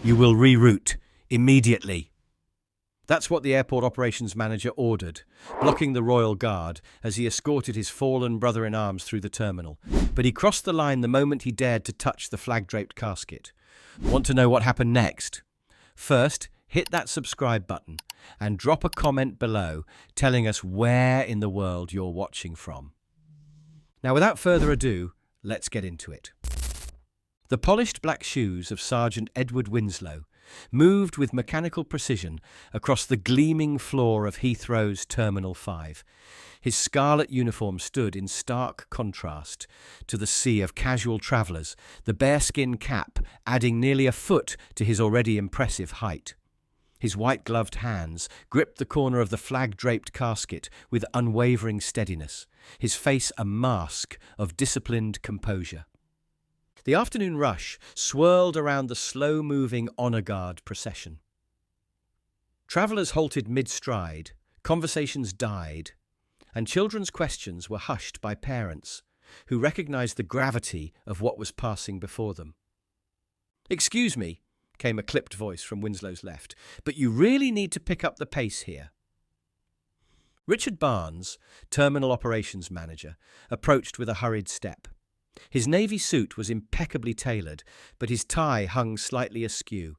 You will reroute immediately. That's what the airport operations manager ordered, blocking the Royal Guard as he escorted his fallen brother-in-arms through the terminal. But he crossed the line the moment he dared to touch the flag-draped casket. Want to know what happened next? First, hit that subscribe button and drop a comment below telling us where in the world you're watching from. Now, without further ado, let's get into it. The polished black shoes of Sergeant Edward Winslow moved with mechanical precision across the gleaming floor of Heathrow's Terminal 5. His scarlet uniform stood in stark contrast to the sea of casual travellers, the bearskin cap adding nearly a foot to his already impressive height. His white-gloved hands gripped the corner of the flag-draped casket with unwavering steadiness, his face a mask of disciplined composure. The afternoon rush swirled around the slow-moving honour guard procession. Travellers halted mid-stride, conversations died, and children's questions were hushed by parents who recognised the gravity of what was passing before them. "Excuse me," came a clipped voice from Winslow's left, "but you really need to pick up the pace here." Richard Barnes, Terminal Operations Manager, approached with a hurried step. His navy suit was impeccably tailored, but his tie hung slightly askew.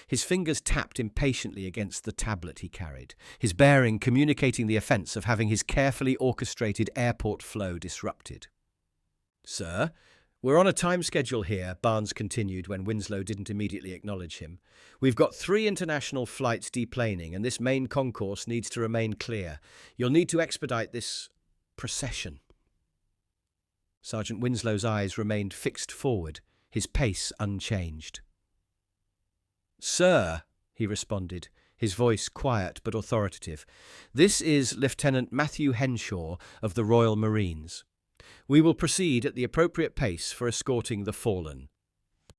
His fingers tapped impatiently against the tablet he carried, his bearing communicating the offence of having his carefully orchestrated airport flow disrupted. "Sir, we're on a time schedule here," Barnes continued when Winslow didn't immediately acknowledge him. "We've got 3 international flights deplaning, and this main concourse needs to remain clear. You'll need to expedite this procession." Sergeant Winslow's eyes remained fixed forward, his pace unchanged. "Sir," he responded, his voice quiet but authoritative, "this is Lieutenant Matthew Henshaw of the Royal Marines. We will proceed at the appropriate pace for escorting the fallen."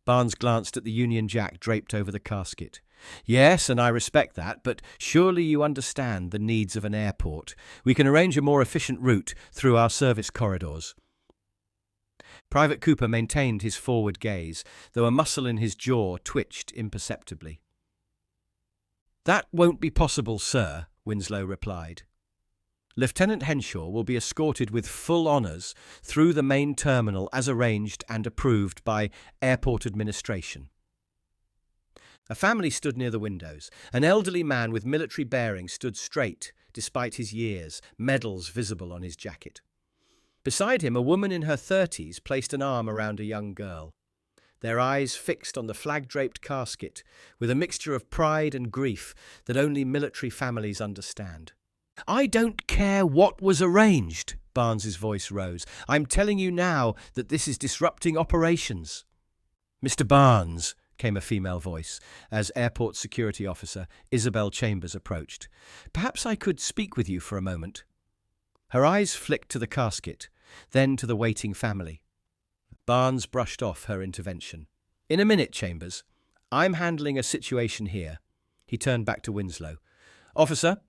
Barnes glanced at the Union Jack draped over the casket. "Yes, and I respect that, but surely you understand the needs of an airport. We can arrange a more efficient route through our service corridors." Private Cooper maintained his forward gaze, though a muscle in his jaw twitched imperceptibly. "That won't be possible, sir," Winslow replied. "Lieutenant Henshaw will be escorted with full honours through the main terminal as arranged and approved by airport administration." A family stood near the windows. An elderly man with military bearing stood straight despite his years, medals visible on his jacket. Beside him, a woman in her 30s placed an arm around a young girl, their eyes fixed on the flag-draped casket with a mixture of pride and grief that only military families understand. "I don't care what was arranged," Barnes's voice rose. "I'm telling you now that this is disrupting operations." "Mr. Barnes," came a female voice, as Airport Security Officer Isabel Chambers approached. "Perhaps I could speak with you for a moment." Her eyes flicked to the casket, then to the waiting family. Barnes brushed off her intervention. "In a minute, Chambers. I'm handling a situation here." He turned back to Winslow. "Officer,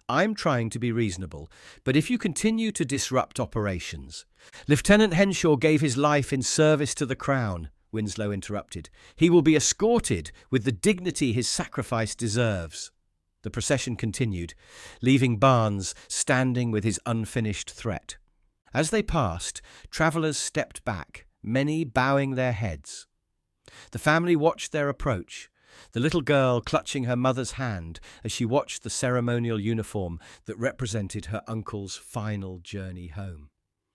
I'm trying to be reasonable, but if you continue to disrupt operations—" "Lieutenant Henshaw gave his life in service to the Crown," Winslow interrupted. "He will be escorted with the dignity his sacrifice deserves." The procession continued, leaving Barnes standing with his unfinished threat. As they passed, travellers stepped back, many bowing their heads. The family watched their approach, the little girl clutching her mother's hand as she watched the ceremonial uniform that represented her uncle's final journey home.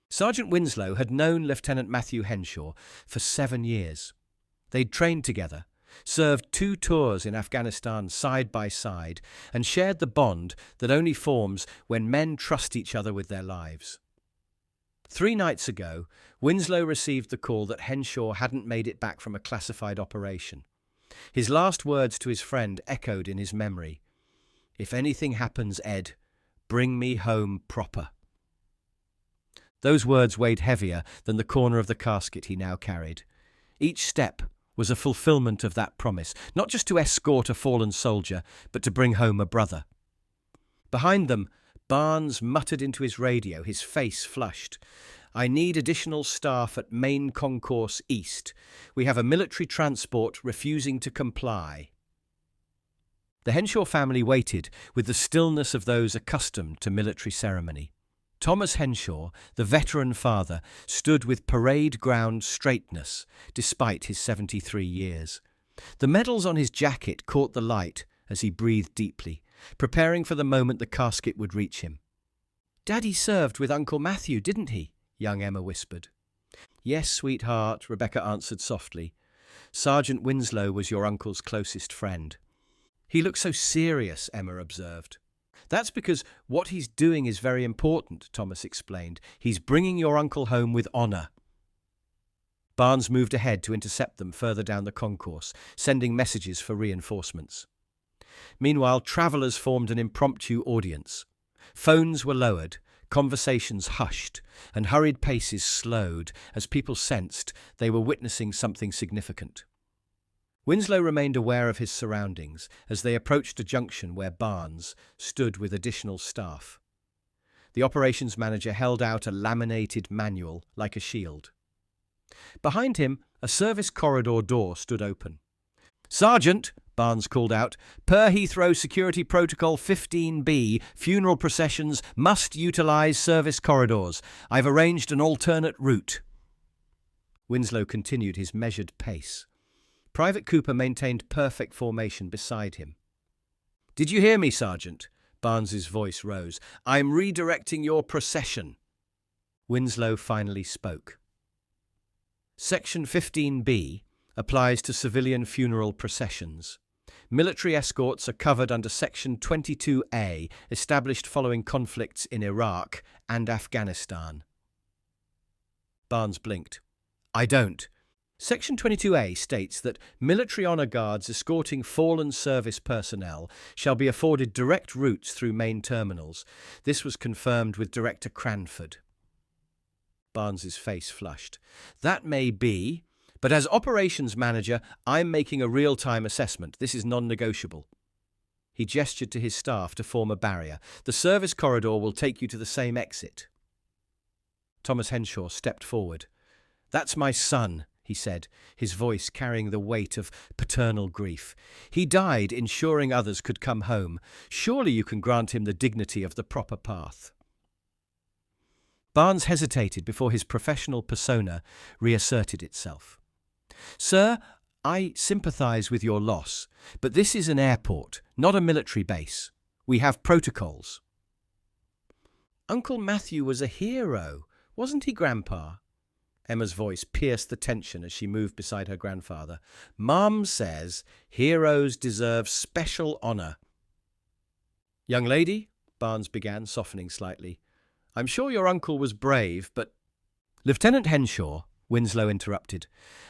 Sergeant Winslow had known Lieutenant Matthew Henshaw for 7 years. They'd trained together, served 2 tours in Afghanistan side by side, and shared the bond that only forms when men trust each other with their lives. 3 nights ago, Winslow received the call that Henshaw hadn't made it back from a classified operation. His last words to his friend echoed in his memory. "If anything happens, Ed, bring me home proper." Those words weighed heavier than the corner of the casket he now carried. Each step was a fulfillment of that promise, not just to escort a fallen soldier, but to bring home a brother. Behind them, Barnes muttered into his radio, his face flushed. I need additional staff at Main Concourse East. We have a military transport refusing to comply." The Henshaw family waited with the stillness of those accustomed to military ceremony. Thomas Henshaw, the veteran father, stood with parade-ground straightness despite his 73 years. The medals on his jacket caught the light as he breathed deeply, preparing for the moment the casket would reach him. "Daddy served with Uncle Matthew, didn't he?" young Emma whispered. "Yes, sweetheart," Rebecca answered softly. "Sergeant Winslow was your uncle's closest friend." "He looks so serious," Emma observed. "That's because what he's doing is very important," Thomas explained. "He's bringing your uncle home with honour." Barnes moved ahead to intercept them further down the concourse, sending messages for reinforcements. Meanwhile, travellers formed an impromptu audience. Phones were lowered, conversations hushed, and hurried paces slowed as people sensed they were witnessing something significant. Winslow remained aware of his surroundings as they approached a junction where Barnes stood with additional staff. The operations manager held out a laminated manual like a shield. Behind him, a service corridor door stood open. "Sergeant," Barnes called out, "per Heathrow Security Protocol 15B, funeral processions must utilise service corridors. I've arranged an alternate route." Winslow continued his measured pace. Private Cooper maintained perfect formation beside him. "Did you hear me, Sergeant?" Barnes's voice rose. "I'm redirecting your procession." Winslow finally spoke. Section 15B applies to civilian funeral processions. Military escorts are covered under Section 22A, established following conflicts in Iraq and Afghanistan. Barnes blinked. "I don't." Section 22A states that military honour guards escorting fallen service personnel shall be afforded direct routes through main terminals. This was confirmed with Director Cranford. Barnes's face flushed. "That may be, but as operations manager, I'm making a real-time assessment. This is non-negotiable." He gestured to his staff to form a barrier. "The service corridor will take you to the same exit." Thomas Henshaw stepped forward. "That's my son," he said, his voice carrying the weight of paternal grief. "He died ensuring others could come home. Surely you can grant him the dignity of the proper path." Barnes hesitated before his professional persona reasserted itself. "Sir, I sympathise with your loss, but this is an airport, not a military base. We have protocols." "Uncle Matthew was a hero, wasn't he, Grandpa?" Emma's voice pierced the tension as she moved beside her grandfather. "Mom says heroes deserve special honour." "Young lady," Barnes began, softening slightly, "I'm sure your uncle was brave, but—" "Lieutenant Henshaw," Winslow interrupted,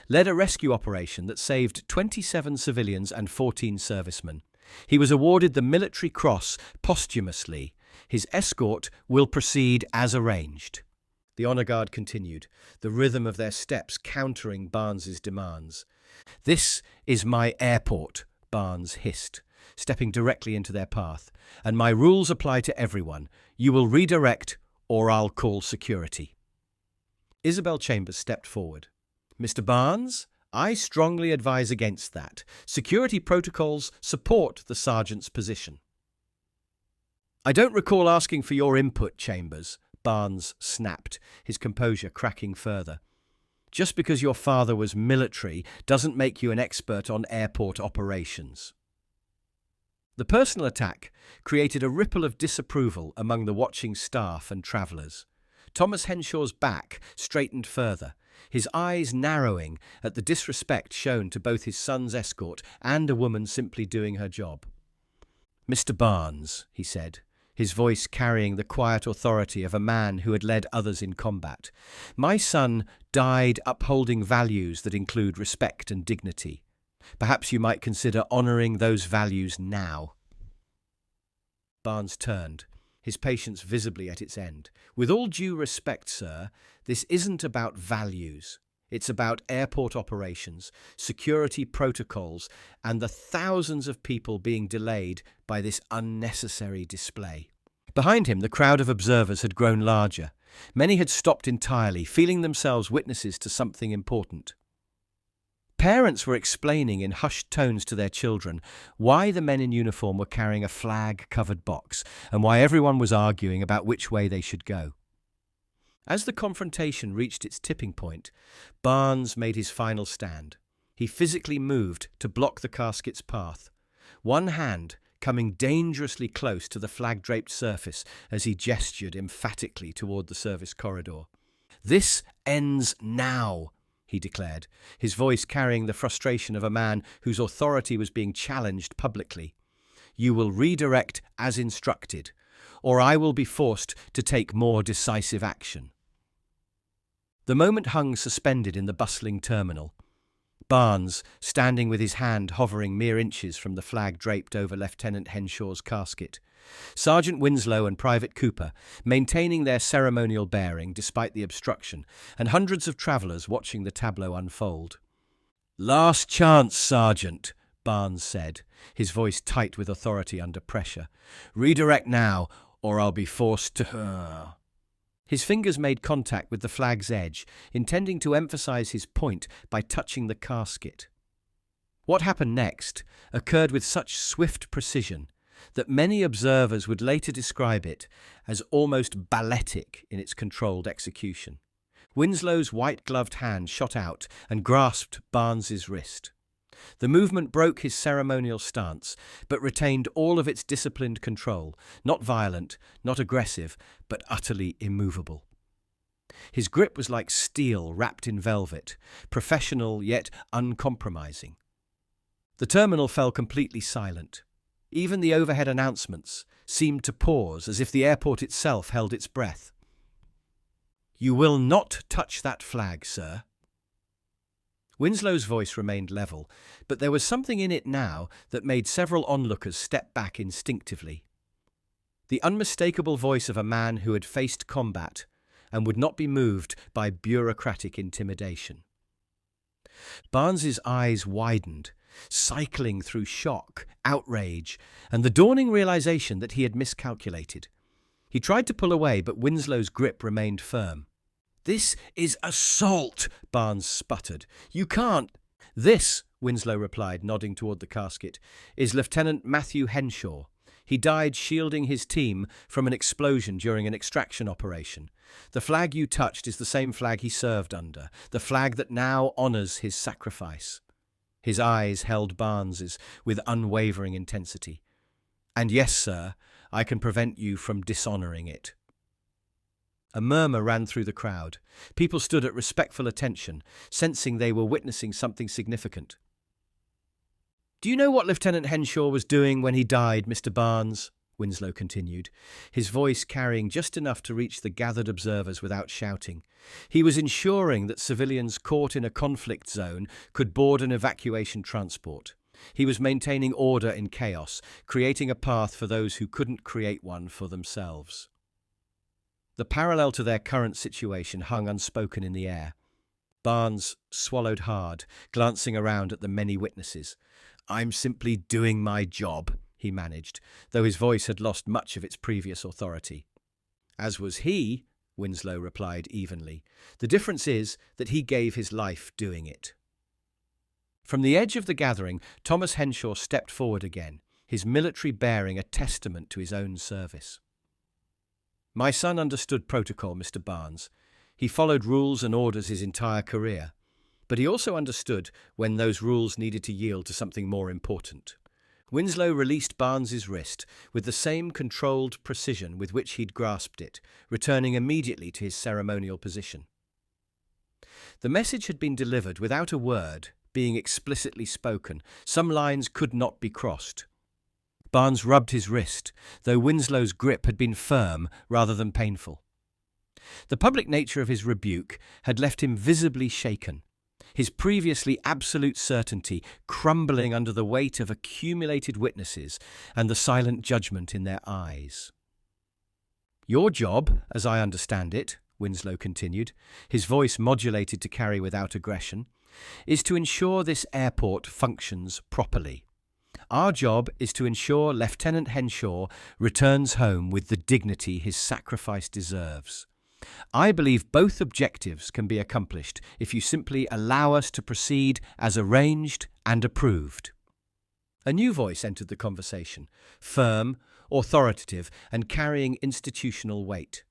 "led a rescue operation that saved 27 civilians and 14 servicemen. He was awarded the Military Cross posthumously. His escort will proceed as arranged." The honour guard continued, the rhythm of their steps countering Barnes's demands. "This is my airport," Barnes hissed, stepping directly into their path, "and my rules apply to everyone. You will redirect, or I'll call security." Isabel Chambers stepped forward. "Mr. Barnes, I strongly advise against that. Security protocols support the sergeant's position." "I don't recall asking for your input, Chambers," Barnes snapped, his composure cracking further. "Just because your father was military doesn't make you an expert on airport operations." The personal attack created a ripple of disapproval among the watching staff and travellers. Thomas Henshaw's back straightened further, his eyes narrowing at the disrespect shown to both his son's escort and a woman simply doing her job. "Mr. Barnes," he said, his voice carrying the quiet authority of a man who had led others in combat, "my son died upholding values that include respect and dignity. Perhaps you might consider honouring those values now." Barnes turned, his patience visibly at its end. "With all due respect, sir, this isn't about values. It's about airport operations, security protocols, and the thousands of people being delayed by this unnecessary display." Behind him, the crowd of observers had grown larger. Many had stopped entirely, feeling themselves witnesses to something important. Parents were explaining in hushed tones to their children why the men in uniform were carrying a flag-covered box and why everyone was arguing about which way they should go. As the confrontation reached its tipping point, Barnes made his final stand. He physically moved to block the casket's path, one hand coming dangerously close to the flag-draped surface as he gestured emphatically toward the service corridor. "This ends now," he declared, his voice carrying the frustration of a man whose authority was being challenged publicly. "You will redirect as instructed, or I will be forced to take more decisive action." The moment hung suspended in the bustling terminal. Barnes, standing with his hand hovering mere inches from the flag draped over Lieutenant Henshaw's casket. Sergeant Winslow and Private Cooper, maintaining their ceremonial bearing despite the obstruction, and hundreds of travellers watching the tableau unfold. "Last chance, Sergeant," Barnes said, his voice tight with authority under pressure. "Redirect now, or I'll be forced to..." His fingers made contact with the flag's edge, intending to emphasize his point by touching the casket. What happened next occurred with such swift precision that many observers would later describe it as almost balletic in its controlled execution. Winslow's white-gloved hand shot out and grasped Barnes's wrist. The movement broke his ceremonial stance, but retained all of its disciplined control, not violent, not aggressive, but utterly immovable. His grip was like steel wrapped in velvet, professional yet uncompromising. The terminal fell completely silent. Even the overhead announcements seemed to pause, as if the airport itself held its breath. "You will not touch that flag, sir." Winslow's voice remained level, but there was something in it now that made several onlookers step back instinctively. The unmistakable voice of a man who had faced combat and would not be moved by bureaucratic intimidation. Barnes's eyes widened, cycling through shock, outrage, and the dawning realization that he had miscalculated. He tried to pull away, but Winslow's grip remained firm. "This is assault," Barnes sputtered. "You can't—" "This," Winslow replied, nodding toward the casket, "is Lieutenant Matthew Henshaw. He died shielding his team from an explosion during an extraction operation. The flag you touched is the same flag he served under, the flag that now honors his sacrifice." His eyes held Barnes's with unwavering intensity. "And yes, sir, I can prevent you from dishonoring it." A murmur ran through the crowd. People stood at respectful attention, sensing they were witnessing something significant. "Do you know what Lieutenant Henshaw was doing when he died, Mr. Barnes?" Winslow continued, his voice carrying just enough to reach the gathered observers without shouting. "He was ensuring that civilians caught in a conflict zone could board an evacuation transport. He was maintaining order in chaos, creating a path for those who couldn't create one for themselves." The parallel to their current situation hung unspoken in the air. Barnes swallowed hard, glancing around at the many witnesses. "I'm simply doing my job," he managed, though his voice had lost much of its previous authority. "As was he," Winslow replied evenly. "The difference is that he gave his life doing it." From the edge of the gathering, Thomas Henshaw stepped forward again, his military bearing a testament to his own service. "My son understood protocol, Mr. Barnes. He followed rules and orders his entire career. But he also understood when those rules needed to yield to something more important." Winslow released Barnes's wrist with the same controlled precision with which he'd grasped it, returning immediately to his ceremonial position. The message had been delivered without a word being explicitly spoken. Some lines could not be crossed. Barnes rubbed his wrist, though Winslow's grip had been firm rather than painful. The public nature of his rebuke had left him visibly shaken, his previously absolute certainty crumbling under the weight of accumulated witnesses and the silent judgment in their eyes. "Your job, as I understand it," Winslow continued, his voice modulated to carry without aggression, "is to ensure this airport functions properly. Our job is to ensure Lieutenant Henshaw returns home with the dignity his sacrifice deserves. I believe both objectives can be accomplished if you simply allow us to proceed as arranged and approved." A new voice entered the conversation, firm, authoritative, and carrying institutional weight.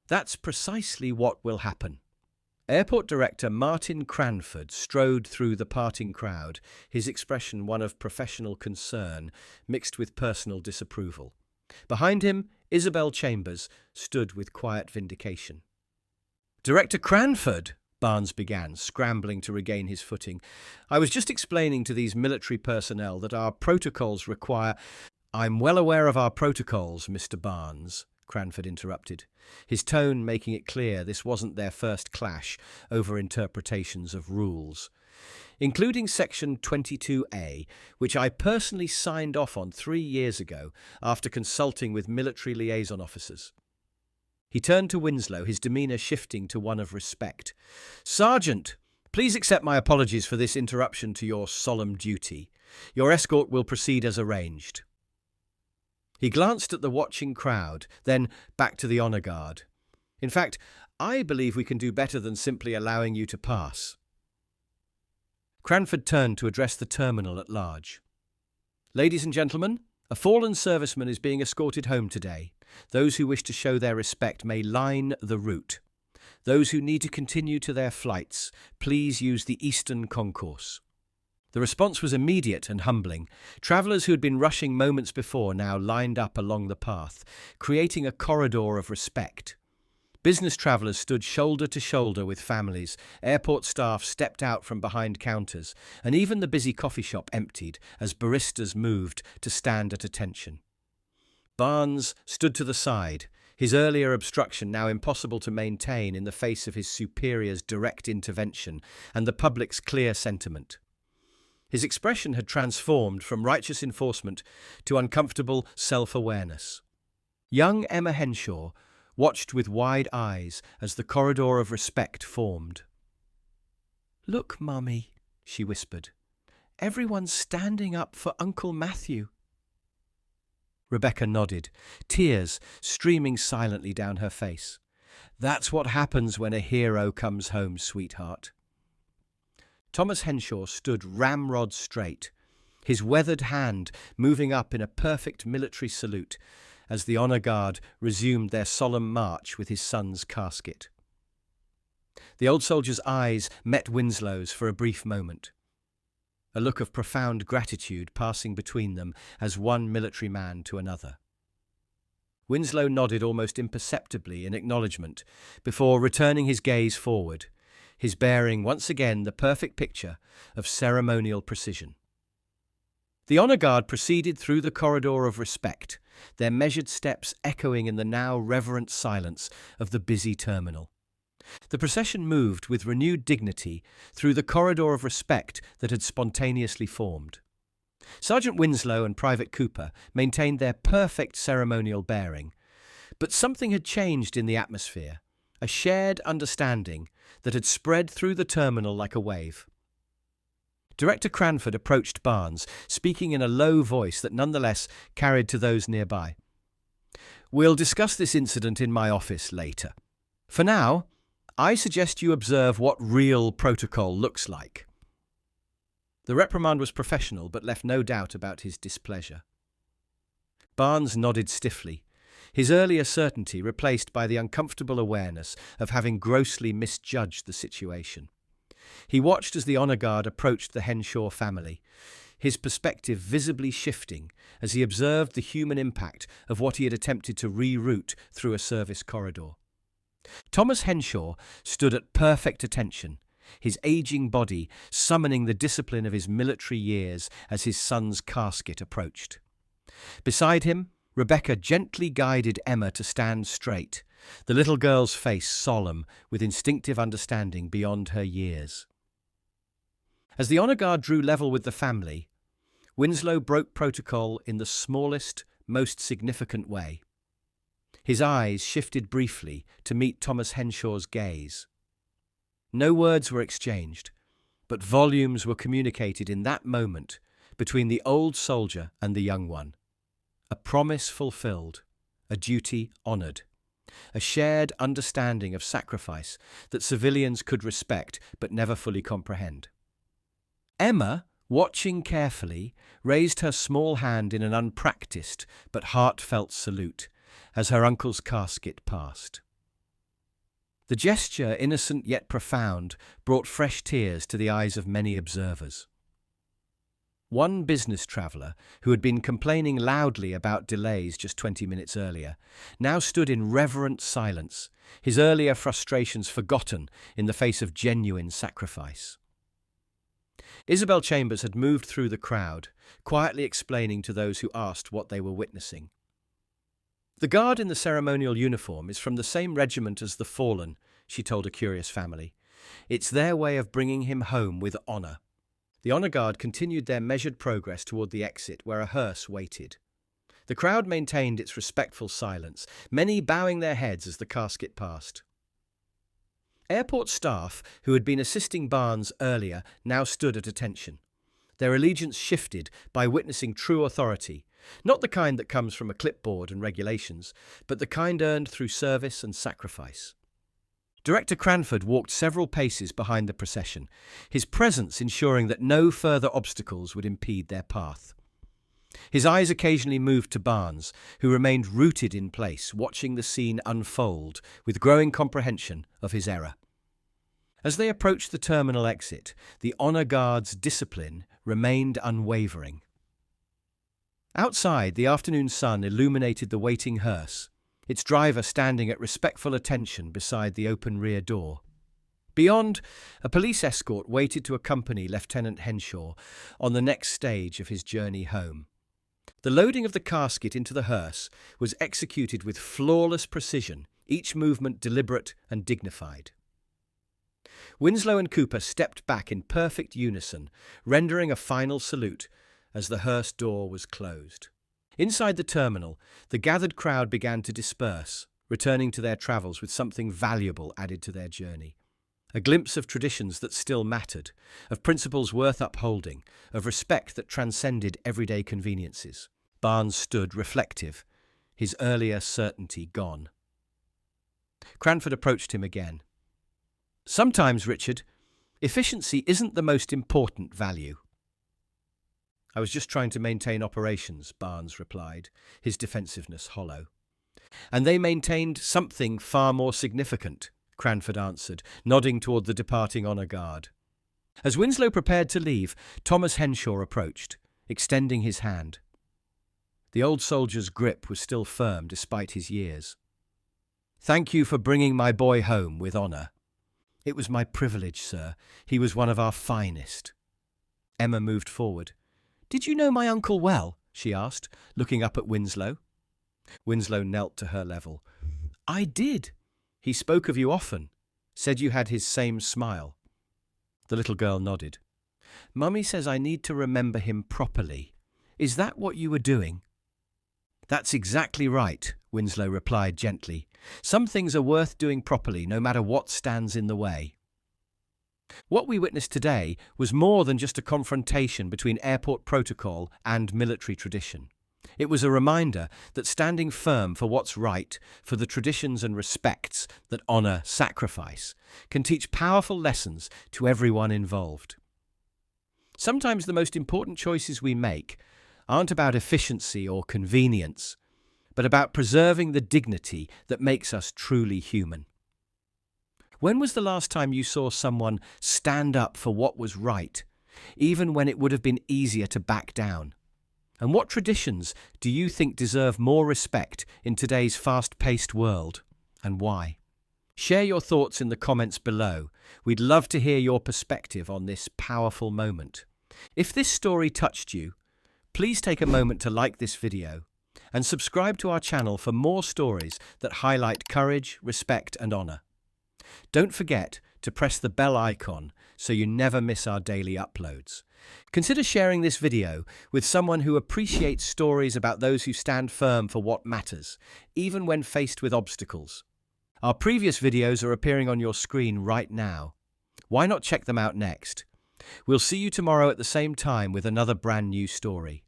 "That's precisely what will happen." Airport Director Martin Cranford strode through the parting crowd, his expression one of professional concern mixed with personal disapproval. Behind him, Isabel Chambers stood with quiet vindication. "Director Cranford," Barnes began, scrambling to regain his footing, "I was just explaining to these military personnel that our protocols require—" "I'm well aware of our protocols, Mr. Barnes," Cranford interrupted, his tone making it clear this wasn't their first clash over interpretations of rules. "Including Section 22A, which I personally signed off on 3 years ago after consulting with military liaison officers." He turned to Winslow, his demeanour shifting to one of respect. "Sergeant, please accept my apologies for this interruption to your solemn duty. Your escort will proceed as arranged." He glanced at the watching crowd, then back to the honour guard. "In fact, I believe we can do better than simply allowing you to pass." Cranford turned to address the terminal at large. "Ladies and gentlemen, a fallen serviceman is being escorted home today. Those who wish to show their respect may line the route. Those who need to continue to their flights, please use the eastern concourse." The response was immediate and humbling. Travellers who had been rushing moments before now lined up along the path, creating a corridor of respect. Business travellers stood shoulder to shoulder with families, airport staff stepped out from behind counters, and even the busy coffee shop emptied as baristas moved to stand at attention. Barnes stood to the side, his earlier obstruction now impossible to maintain in the face of his superior's direct intervention and the public's clear sentiment. His expression had transformed from righteous enforcement to uncomfortable self-awareness. Young Emma Henshaw watched with wide eyes as the corridor of respect formed. "Look, Mummy," she whispered. "Everyone's standing up for Uncle Matthew." Rebecca nodded, tears streaming silently down her face. "That's what happens when a hero comes home, sweetheart." Thomas Henshaw stood ramrod straight, his weathered hand moving up in a perfect military salute as the honour guard resumed their solemn march with his son's casket. The old soldier's eyes met Winslow's for a brief moment, a look of profound gratitude passing between them as one military man to another. Winslow nodded almost imperceptibly in acknowledgement before returning his gaze forward, his bearing once again the perfect picture of ceremonial precision. The honour guard proceeded through the corridor of respect, their measured steps echoing in the now reverent silence of the busy terminal. The procession moved with renewed dignity through the corridor of respect that had spontaneously formed. Sergeant Winslow and Private Cooper maintained their perfect ceremonial bearing, but something had changed in the atmosphere, a shared understanding that had spread through the terminal like a wave. Director Cranford approached Barnes, speaking in a low voice that nonetheless carried to those nearby. "We'll discuss this incident in my office later. For now, I suggest you observe what real protocol looks like." The reprimand was professional, but left no doubt about his displeasure. Barnes nodded stiffly, his earlier certainty replaced by the uncomfortable awareness of having grossly misjudged the situation. He watched as the honour guard approached the Henshaw family, his perspective visibly shifting as he observed the human impact of what he had attempted to reroute through a service corridor. Thomas Henshaw stood at perfect attention, his ageing body summoning the discipline of his military years as his son's casket approached. Beside him, Rebecca gently guided Emma to stand straight, the little girl's face solemn with instinctive understanding beyond her years. As the honour guard drew level with the family, Winslow broke protocol in the smallest, most significant way. His eyes shifted briefly to meet Thomas Henshaw's gaze. No words were exchanged, but volumes were communicated in that moment between the old soldier and the young one. A promise fulfilled, a duty honoured, a shared understanding of sacrifice that civilians could respect but never fully comprehend. Emma, watching carefully, raised her small hand in an unpracticed but heartfelt salute as her uncle's casket passed. The gesture, innocent yet profound, brought fresh tears to the eyes of many observers. One business traveller, who had been complaining loudly about delays just 20 minutes earlier, now stood in reverent silence, his earlier frustrations forgotten in the face of genuine sacrifice. Isabel Chambers had moved through the crowd, quietly explaining to those who asked what they were witnessing. "The guard in the ceremonial uniform is from the same regiment as the fallen," she told a curious family. "It's their way of bringing him home with honour." The honour guard continued their measured progress toward the exit, where a hearse waited. The crowd maintained its respectful silence, many bowing their heads as the casket passed. Airport staff, who had been assisting Barnes earlier, now stood at attention. Their allegiance shifted by witnessing true authority, not the kind that comes from a clipboard and regulations, but the kind earned through service and sacrifice. Director Cranford walked several paces behind the procession, his presence ensuring that no further obstacles would impede their path. His eyes occasionally moved to Barnes, who remained rooted in place, watching the scene unfold with growing comprehension of his error. As they approached the terminal exit, the honour guard's discipline remained unwavering. Outside, the afternoon sun illuminated the waiting hearse, its driver standing at respectful attention beside the open rear door. Beyond, a police escort waited to accompany Lieutenant Henshaw on the next stage of his journey home. The loading of the casket into the hearse was executed with flawless precision, each movement deliberate and dignified. Winslow and Cooper stepped back in perfect unison, rendering a final salute as the hearse door was closed. Inside the terminal, the gathered crowd began to disperse, returning to their travels with something valuable added to their journey. A glimpse of traditions that still mattered, of principles worth upholding, of respect that transcended everyday conveniences. Barnes stood reflective, his earlier certainty gone. Cranford approached him again. "Sometimes, Richard, efficiency isn't the most important value." "I was just trying to maintain operations," Barnes replied, his defensiveness hollow. "And they maintained something far more significant," Cranford answered, nodding toward the departing honour guard. As Winslow prepared to leave, Thomas Henshaw approached, extending his hand. The old soldier's grip was still firm despite his years. "Thank you for bringing my boy home with honour." "It was my privilege, sir. He was one of our finest." Emma moved forward. "Did you know my uncle well?" she asked, looking up at Winslow. Winslow knelt to her level. "I did. He spoke of you often, said you had his same smile." The little girl nodded. "Mummy says I need to remember him properly. Is that what you were doing?" "That's exactly right," Winslow replied gently. "Some things are worth doing properly, no matter what stands in the way." What we witnessed today was more than just a confrontation between airport protocol and military tradition. It was a reminder that standing firm for what's right, for the traditions and respects that honour sacrifice, can teach powerful lessons to everyone involved. Sometimes the most important choices we make aren't about efficiency or convenience, but about preserving the dignity that makes us truly human. When was the last time you saw someone stand up for what was right, even when it would have been easier to back down? And what traditions do you think deserve more respect in today's fast-paced world, and why? Share your thoughts in the comments below. We'd love to hear your perspective on this powerful moment. If this story touched you, please take a moment to like this video and subscribe to our channel for more stories that highlight courage, respect, and honour. Don't forget to press the bell icon so you never miss our daily uploads. Consider sharing this video with someone who appreciates stories about those who stand firm for what matters, even when faced with obstacles. Our previous videos are appearing on your screen right now. Why not check them out next? We'll see you tomorrow at the same time with another brand new story.